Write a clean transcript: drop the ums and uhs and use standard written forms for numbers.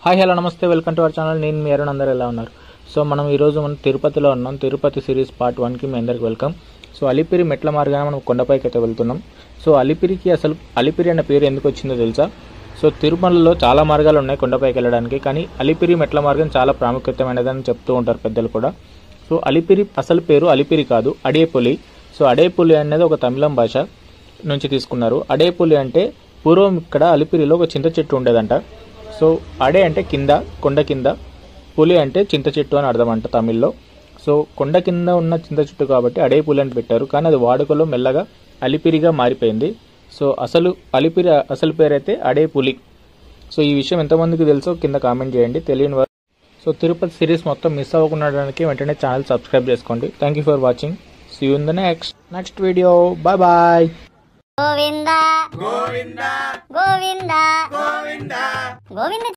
Hi hello నమస్తే, welcome to our channel. నేను మీ అరుణ్. అందరూ ఎలా ఉన్నారు? సో మనం ఈరోజు తిరుపతిలో ఉన్నాం. తిరుపతి సిరీస్ పార్ట్ 1కి మీ అందరికి వెల్కమ్. సో అలిపిరి మెట్ల మార్గాన మనం కొండపైకి అయితే వెళ్తున్నాం. సో అలిపిరికి అసలు అలిపిరి అన్న పేరు ఎందుకు వచ్చిందో తెలుసా? సో తిరుమలలో చాలా మార్గాలు ఉన్నాయి కొండపైకి వెళ్ళడానికి, కానీ అలిపిరి మెట్ల మార్గం చాలా ప్రాముఖ్యతమైనదని చెప్తూ ఉంటారు పెద్దలు కూడా. సో అలిపిరి అసలు పేరు అలిపిరి కాదు, అడేపులి. సో అడేపులి అనేది ఒక తమిళం భాష నుంచి తీసుకున్నారు. అడేపులి అంటే పూర్వం ఇక్కడ అలిపిరిలో ఒక చింత చెట్టు ఉండేదంట. సో అడే అంటే కింద, కొండ కింద, పులి అంటే చింత చెట్టు అని అర్థం అంట తమిళ్లో. సో కొండ కింద ఉన్న చింత చెట్టు కాబట్టి అడే పులి అని పెట్టారు, కానీ అది వాడుకలో మెల్లగా అలిపిరిగా మారిపోయింది. సో అలిపిరి అసలు పేరైతే అడే పులి. సో ఈ విషయం ఎంతమందికి తెలుసో కింద కామెంట్ చేయండి, తెలియని వారు. సో తిరుపతి సిరీస్ మొత్తం మిస్ అవ్వకుండా వెంటనే ఛానల్ సబ్స్క్రైబ్ చేసుకోండి. Thank you for watching. See you in the next video. Bye bye. Govinda Govinda Govinda Govinda Govinda